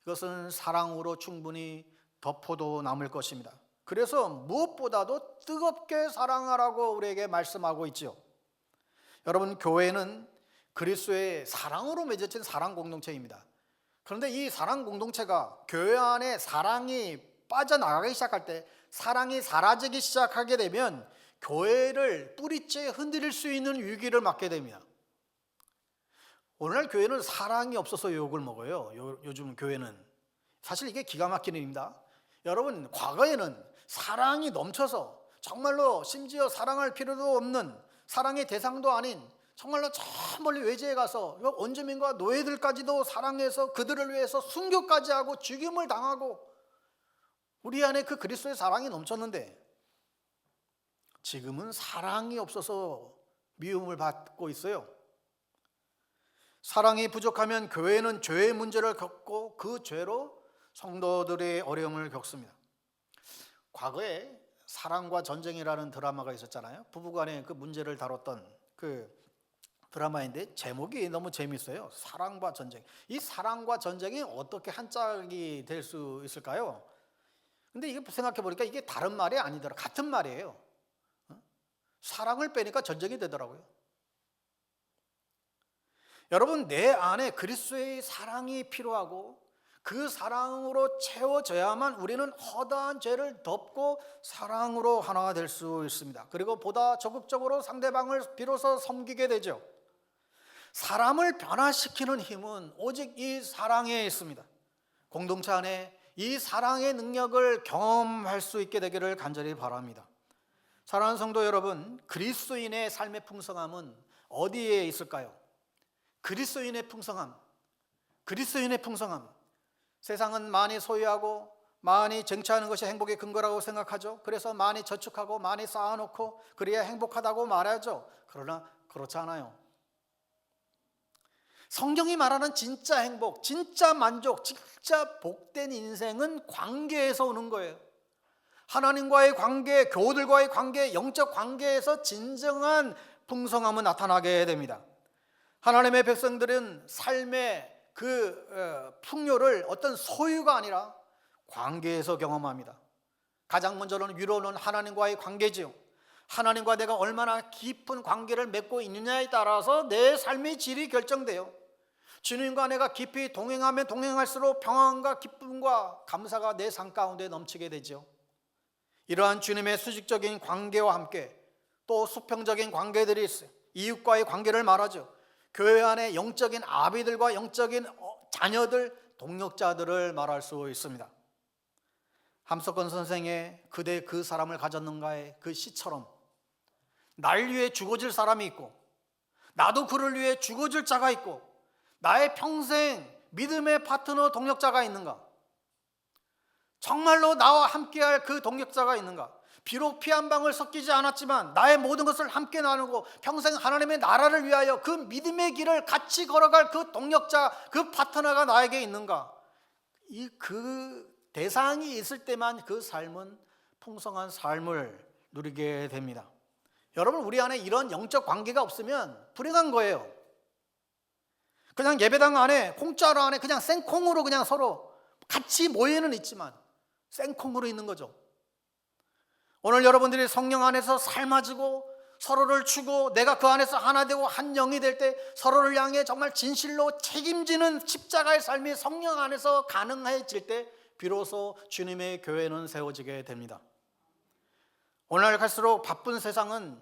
이것은 사랑으로 충분히 덮어도 남을 것입니다. 그래서 무엇보다도 뜨겁게 사랑하라고 우리에게 말씀하고 있죠. 여러분, 교회는 그리스도의 사랑으로 맺어진 사랑 공동체입니다. 그런데 이 사랑 공동체가 교회 안에 사랑이 빠져나가기 시작할 때, 사랑이 사라지기 시작하게 되면 교회를 뿌리째 흔들릴 수 있는 위기를 맞게 됩니다. 오늘날 교회는 사랑이 없어서 욕을 먹어요. 요즘 교회는. 사실 이게 기가 막히는 일입니다. 여러분, 과거에는 사랑이 넘쳐서 정말로 심지어 사랑할 필요도 없는, 사랑의 대상도 아닌 정말로 저 멀리 외지에 가서 원주민과 노예들까지도 사랑해서 그들을 위해서 순교까지 하고 죽임을 당하고, 우리 안에 그 그리스도의 사랑이 넘쳤는데 지금은 사랑이 없어서 미움을 받고 있어요. 사랑이 부족하면 교회는 죄의 문제를 겪고 그 죄로 성도들의 어려움을 겪습니다. 과거에 사랑과 전쟁이라는 드라마가 있었잖아요. 부부간의 그 문제를 다뤘던 그 드라마인데 제목이 너무 재밌어요. 사랑과 전쟁. 이 사랑과 전쟁이 어떻게 한 짝이 될 수 있을까요? 근데 이게 생각해 보니까 이게 다른 말이 아니더라. 같은 말이에요. 사랑을 빼니까 전쟁이 되더라고요. 여러분, 내 안에 그리스도의 사랑이 필요하고 그 사랑으로 채워져야만 우리는 허다한 죄를 덮고 사랑으로 하나가 될 수 있습니다. 그리고 보다 적극적으로 상대방을 비로소 섬기게 되죠. 사람을 변화시키는 힘은 오직 이 사랑에 있습니다. 공동체 안에 이 사랑의 능력을 경험할 수 있게 되기를 간절히 바랍니다. 사랑하는 성도 여러분, 그리스도인의 삶의 풍성함은 어디에 있을까요? 그리스도인의 풍성함, 그리스도인의 풍성함. 세상은 많이 소유하고 많이 쟁취하는 것이 행복의 근거라고 생각하죠. 그래서 많이 저축하고 많이 쌓아놓고 그래야 행복하다고 말하죠. 그러나 그렇지 않아요. 성경이 말하는 진짜 행복, 진짜 만족, 진짜 복된 인생은 관계에서 오는 거예요. 하나님과의 관계, 교우들과의 관계, 영적 관계에서 진정한 풍성함은 나타나게 됩니다. 하나님의 백성들은 삶의 그 풍요를 어떤 소유가 아니라 관계에서 경험합니다. 가장 먼저는 위로는 하나님과의 관계지요. 하나님과 내가 얼마나 깊은 관계를 맺고 있느냐에 따라서 내 삶의 질이 결정돼요. 주님과 내가 깊이 동행하면 동행할수록 평안과 기쁨과 감사가 내 삶 가운데 넘치게 되죠. 이러한 주님의 수직적인 관계와 함께 또 수평적인 관계들이 있어요. 이웃과의 관계를 말하죠. 교회 안에 영적인 아비들과 영적인 자녀들, 동역자들을 말할 수 있습니다. 함석권 선생의 그대 그 사람을 가졌는가의 그 시처럼 날 위해 죽어질 사람이 있고 나도 그를 위해 죽어줄 자가 있고 나의 평생 믿음의 파트너 동역자가 있는가? 정말로 나와 함께할 그 동역자가 있는가? 비록 피 한 방울 섞이지 않았지만 나의 모든 것을 함께 나누고 평생 하나님의 나라를 위하여 그 믿음의 길을 같이 걸어갈 그 동역자, 그 파트너가 나에게 있는가? 그 대상이 있을 때만 그 삶은 풍성한 삶을 누리게 됩니다. 여러분, 우리 안에 이런 영적 관계가 없으면 불행한 거예요. 그냥 예배당 안에 공짜로 안에 그냥 생콩으로 그냥 서로 같이 모여는 있지만 생콩으로 있는 거죠. 오늘 여러분들이 성령 안에서 삶아지고 서로를 주고 내가 그 안에서 하나 되고 한 영이 될 때 서로를 향해 정말 진실로 책임지는 십자가의 삶이 성령 안에서 가능해질 때 비로소 주님의 교회는 세워지게 됩니다. 오늘날 갈수록 바쁜 세상은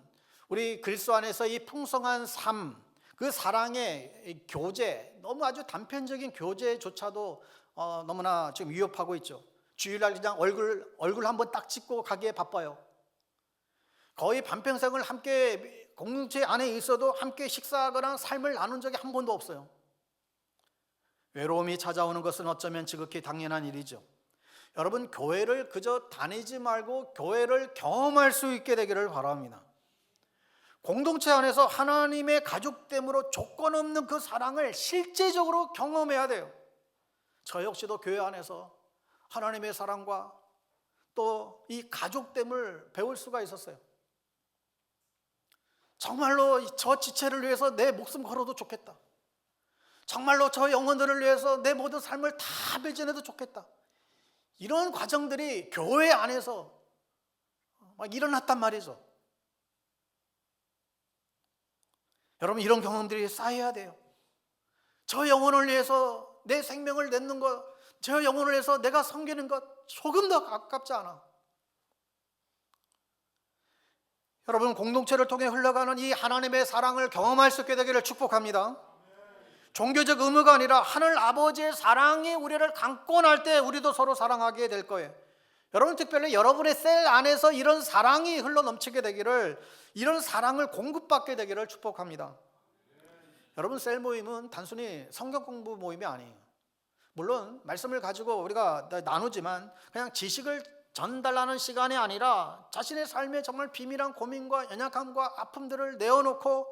우리 그리스도 안에서 이 풍성한 삶, 그 사랑의 교제, 너무 아주 단편적인 교제조차도 너무나 지금 위협하고 있죠. 주일날 그냥 얼굴 한번 딱 찍고 가기에 바빠요. 거의 반평생을 함께 공동체 안에 있어도 함께 식사하거나 삶을 나눈 적이 한 번도 없어요. 외로움이 찾아오는 것은 어쩌면 지극히 당연한 일이죠. 여러분, 교회를 그저 다니지 말고 교회를 경험할 수 있게 되기를 바랍니다. 공동체 안에서 하나님의 가족됨으로 조건 없는 그 사랑을 실제적으로 경험해야 돼요. 저 역시도 교회 안에서 하나님의 사랑과 또 이 가족됨을 배울 수가 있었어요. 정말로 저 지체를 위해서 내 목숨 걸어도 좋겠다. 정말로 저 영혼들을 위해서 내 모든 삶을 다 배제해도 좋겠다. 이런 과정들이 교회 안에서 막 일어났단 말이죠. 여러분, 이런 경험들이 쌓여야 돼요. 저 영혼을 위해서 내 생명을 내는 것, 저 영혼을 위해서 내가 섬기는 것 조금 더 아깝지 않아. 여러분, 공동체를 통해 흘러가는 이 하나님의 사랑을 경험할 수 있게 되기를 축복합니다. 종교적 의무가 아니라 하늘 아버지의 사랑이 우리를 강권할 때 우리도 서로 사랑하게 될 거예요. 여러분, 특별히 여러분의 셀 안에서 이런 사랑이 흘러 넘치게 되기를, 이런 사랑을 공급받게 되기를 축복합니다. 여러분, 셀 모임은 단순히 성경 공부 모임이 아니에요. 물론 말씀을 가지고 우리가 나누지만 그냥 지식을 전달하는 시간이 아니라 자신의 삶에 정말 비밀한 고민과 연약함과 아픔들을 내어놓고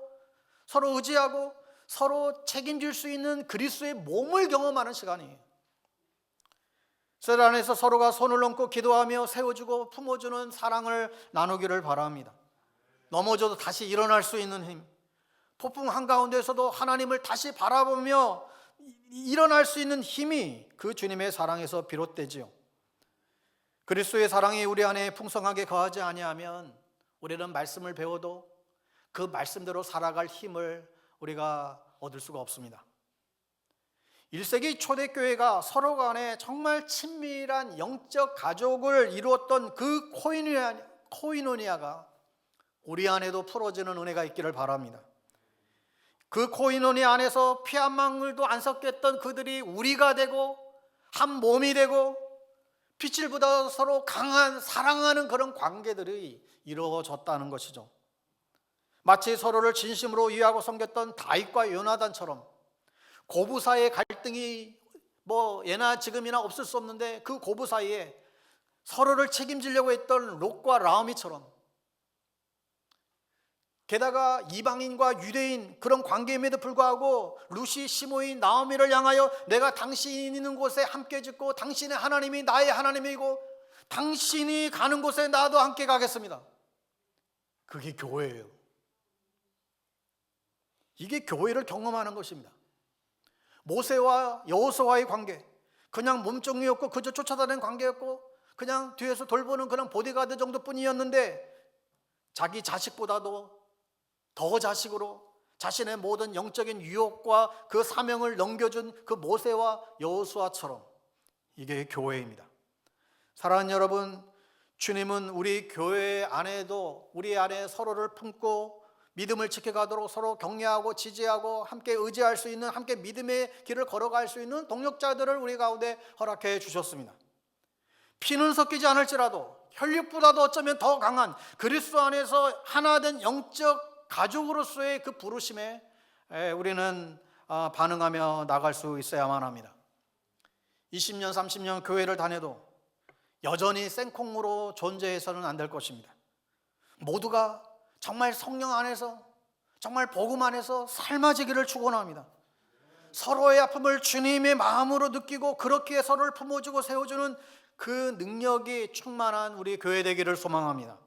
서로 의지하고 서로 책임질 수 있는 그리스도의 몸을 경험하는 시간이에요. 셀 안에서 서로가 손을 얹고 기도하며 세워주고 품어주는 사랑을 나누기를 바랍니다. 넘어져도 다시 일어날 수 있는 힘, 폭풍 한가운데서도 하나님을 다시 바라보며 일어날 수 있는 힘이 그 주님의 사랑에서 비롯되지요. 그리스도의 사랑이 우리 안에 풍성하게 거하지 아니하면 우리는 말씀을 배워도 그 말씀대로 살아갈 힘을 우리가 얻을 수가 없습니다. 1세기 초대교회가 서로 간에 정말 친밀한 영적 가족을 이루었던 그 코이노니아가 우리 안에도 풀어지는 은혜가 있기를 바랍니다. 그 코이노니아 안에서 피 한 방울도 안 섞였던 그들이 우리가 되고 한 몸이 되고 빛을 보다 서로 강한 사랑하는 그런 관계들이 이루어졌다는 것이죠. 마치 서로를 진심으로 이해하고 섬겼던 다윗과 요나단처럼 고부 사이의 갈등이 예나 지금이나 없을 수 없는데 그 고부 사이에 서로를 책임지려고 했던 롯과 라음이처럼, 게다가 이방인과 유대인 그런 관계임에도 불구하고 룻이 시므이 나오미를 향하여 내가 당신이 있는 곳에 함께 짓고 당신의 하나님이 나의 하나님이고 당신이 가는 곳에 나도 함께 가겠습니다. 그게 교회예요. 이게 교회를 경험하는 것입니다. 모세와 여호수아의 관계, 그냥 몸종이었고 그저 쫓아다니는 관계였고 그냥 뒤에서 돌보는 그런 보디가드 정도뿐이었는데 자기 자식보다도 더 자식으로 자신의 모든 영적인 유혹과 그 사명을 넘겨준 그 모세와 여호수아처럼 이게 교회입니다. 사랑하는 여러분, 주님은 우리 교회 안에도 우리 안에 서로를 품고 믿음을 지켜가도록 서로 격려하고 지지하고 함께 의지할 수 있는, 함께 믿음의 길을 걸어갈 수 있는 동역자들을 우리 가운데 허락해 주셨습니다. 피는 섞이지 않을지라도 혈육보다도 어쩌면 더 강한 그리스도 안에서 하나 된 영적 가족으로서의 그 부르심에 우리는 반응하며 나갈 수 있어야만 합니다. 20년, 30년 교회를 다녀도 여전히 생콩으로 존재해서는 안 될 것입니다. 모두가 정말 성령 안에서, 정말 복음 안에서 삶아지기를 축원합니다. 서로의 아픔을 주님의 마음으로 느끼고 그렇게 서로를 품어주고 세워주는 그 능력이 충만한 우리 교회 되기를 소망합니다.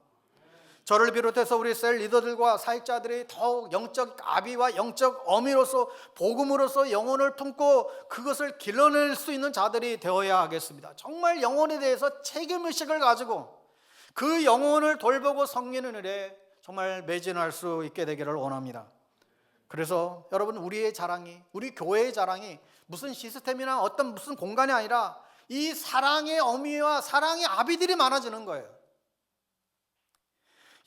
저를 비롯해서 우리 셀 리더들과 사역자들이 더욱 영적 아비와 영적 어미로서 복음으로서 영혼을 품고 그것을 길러낼 수 있는 자들이 되어야 하겠습니다. 정말 영혼에 대해서 책임의식을 가지고 그 영혼을 돌보고 섬기는 일에 정말 매진할 수 있게 되기를 원합니다. 그래서 여러분, 우리의 자랑이, 우리 교회의 자랑이 무슨 시스템이나 무슨 공간이 아니라 이 사랑의 어미와 사랑의 아비들이 많아지는 거예요.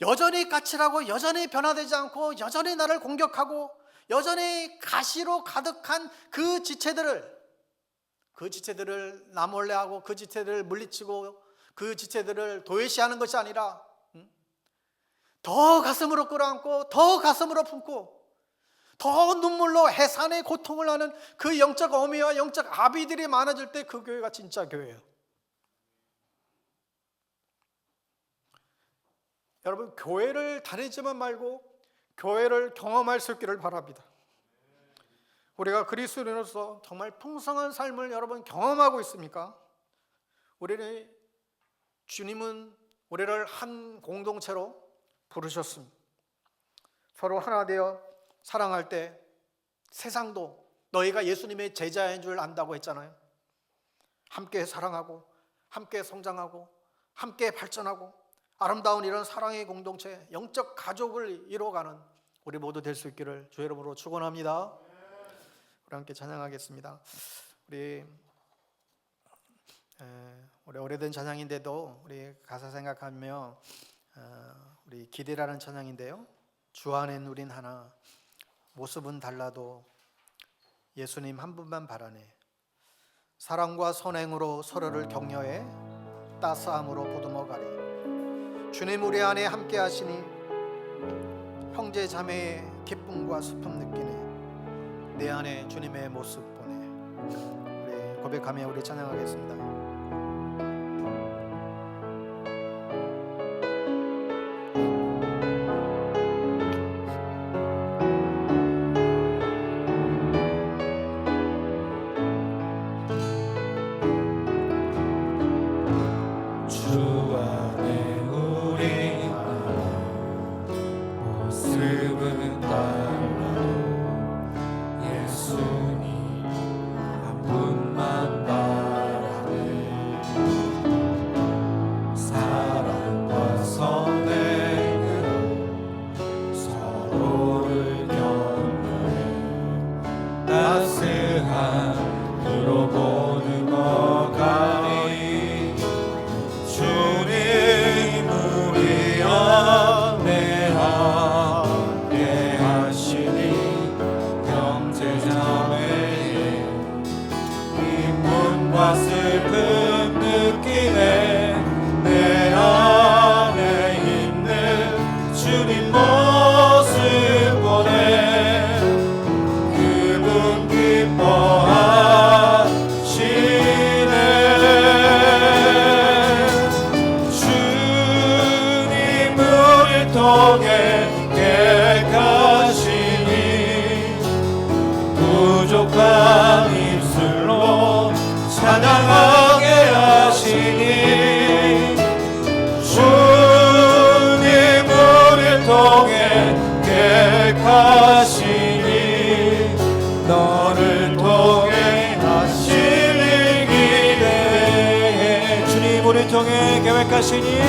여전히 까칠하고 여전히 변화되지 않고 여전히 나를 공격하고 여전히 가시로 가득한 그 지체들을 나 몰래 하고 그 지체들을 물리치고 그 지체들을 도외시하는 것이 아니라 더 가슴으로 끌어안고 더 가슴으로 품고 더 눈물로 해산의 고통을 하는 그 영적 어미와 영적 아비들이 많아질 때 그 교회가 진짜 교회예요. 여러분, 교회를 다니지만 말고 교회를 경험할 수 있기를 바랍니다. 우리가 그리스도인으로서 정말 풍성한 삶을 여러분 경험하고 있습니까? 주님은 우리를 한 공동체로 부르셨습니다. 서로 하나 되어 사랑할 때 세상도 너희가 예수님의 제자인 줄 안다고 했잖아요. 함께 사랑하고 함께 성장하고 함께 발전하고 아름다운 이런 사랑의 공동체, 영적 가족을 이루어가는 우리 모두 될 수 있기를 주의 이름으로 축원합니다. 우리 함께 찬양하겠습니다. 우리 오래된 찬양인데도 우리 가사 생각하며 우리 기대라는 찬양인데요. 주 안에 누린 하나, 모습은 달라도 예수님 한 분만 바라네. 사랑과 선행으로 서로를 격려해 따스함으로 보듬어가리. 주님 우리 안에 함께 하시니 형제 자매의 기쁨과 슬픔 느끼네. 내 안에 주님의 모습 보네. 우리 고백하며 우리 찬양하겠습니다. 슬픔 느끼네. 내 안에 있는 주님 모습 보네. 그분 기뻐하시네. 주님 우리를 통해 깨끗하시니 부족한 입술로 찬양하게 하시니. 주님 우리를 통해 계획하시니. 너를 통해 하실 일 기대해. 주님 우리를 통해 계획하시니.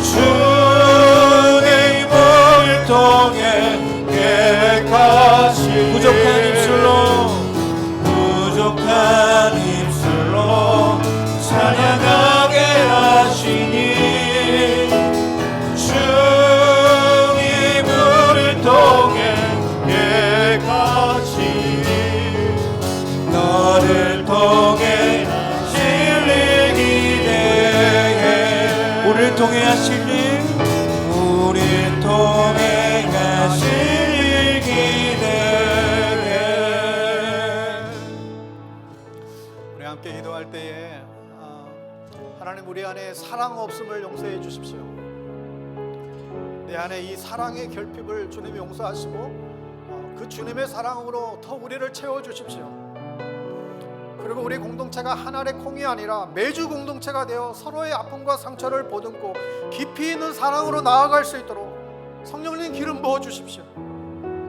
주님 우리를 통해 계획하시니. 부족한 입술로 찬양하게 하시니. 주님 우리를 통해 계획하시니. 너를 통해 하실 일 기대해. 우리를 통해 하실 일, 우리를 통해 하실 일 기대해. 우리 함께 기도할 때에 하나님 우리 안에 사랑 없음을 용서해 주십시오. 내 안에 이 사랑의 결핍을 주님이 용서하시고 그 주님의 사랑으로 더 우리를 채워 주십시오. 그리고 우리 공동체가 한 알의 콩이 아니라 매주 공동체가 되어 서로의 아픔과 상처를 보듬고 깊이 있는 사랑으로 나아갈 수 있도록 성령님 기름 부어 주십시오.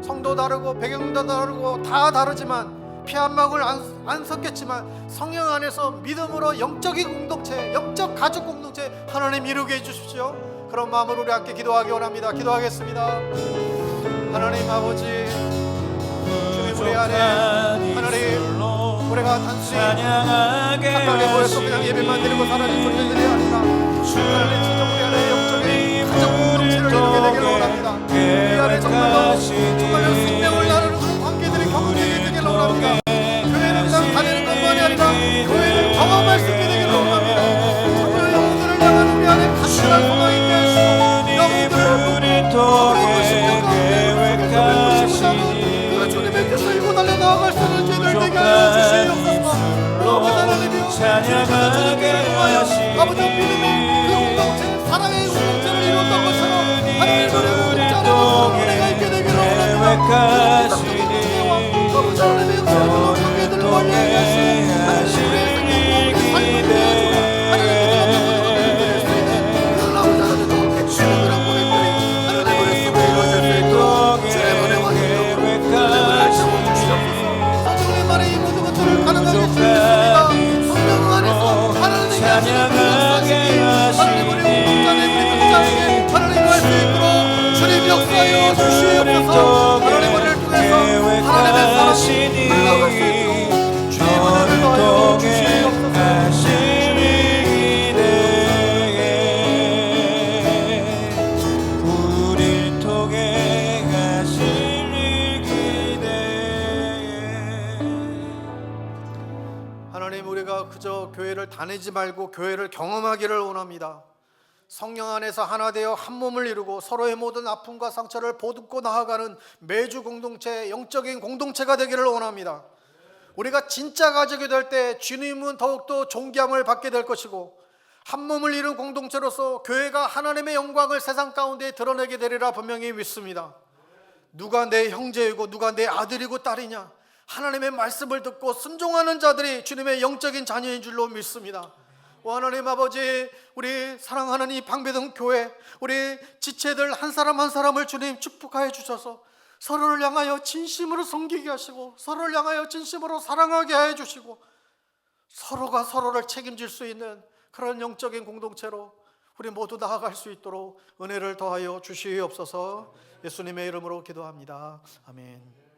성도 다르고 배경도 다르고 다 다르지만 피 한 방울 안 섞였지만 성령 안에서 믿음으로 영적인 공동체, 영적 가족 공동체 하나님 이루게 해주십시오. 그런 마음으로 우리 함께 기도하기 원합니다. 기도하겠습니다. 하나님 아버지, 주님 우리 안에 하나님 우리가 단순히 각각의 모여서 그냥 예배만 드리고 사라진 존재들이 아니라 하나님 진짜 우리 안에 영적인 가족 공동체를 이루게 되기를 원합니다. 우리 안에 정말로 생명을 나누는 그런 관계들이 경험되게 되기를 원합니다. 교회는 그냥 다니는 것만이 아니라 교회를 경험할 수 있게 되기를 원합니다. 정말 영혼들을 향한 우리 안에 간절한 소망이 있게 하시고 영혼들을 통해 계획하시니. 주님의 뜻을 이고 달려 나아갈 수 있는 죄들 되게 하여 주시옵소서. 하나님이여 찬양하게 하시니. 아버지 믿음의 그 공동체, 사랑의 공동체를 이뤘던 것처럼 하나님의 공동체로 우리가 있게 되기를 원합니다. 아버지 하나님의 영광을 교회들을 멀리 하게 하시고 하나님의 우리의 생명과 우리의 삶을 기대해 주고 하나님의 다니지 말고 교회를 경험하기를 원합니다. 성령 안에서 하나 되어 한 몸을 이루고 서로의 모든 아픔과 상처를 보듬고 나아가는 매주 공동체, 영적인 공동체가 되기를 원합니다. 우리가 진짜 가족이 될 때 주님은 더욱더 존귀함을 받게 될 것이고, 한 몸을 이룬 공동체로서 교회가 하나님의 영광을 세상 가운데 드러내게 되리라 분명히 믿습니다. 누가 내 형제이고 누가 내 아들이고 딸이냐, 하나님의 말씀을 듣고 순종하는 자들이 주님의 영적인 자녀인 줄로 믿습니다. 오 하나님 아버지, 우리 사랑하는 이 방배동 교회, 우리 지체들 한 사람 한 사람을 주님 축복하여 주셔서 서로를 향하여 진심으로 섬기게 하시고, 서로를 향하여 진심으로 사랑하게 해 주시고, 서로가 서로를 책임질 수 있는 그런 영적인 공동체로 우리 모두 나아갈 수 있도록 은혜를 더하여 주시옵소서. 예수님의 이름으로 기도합니다. 아멘.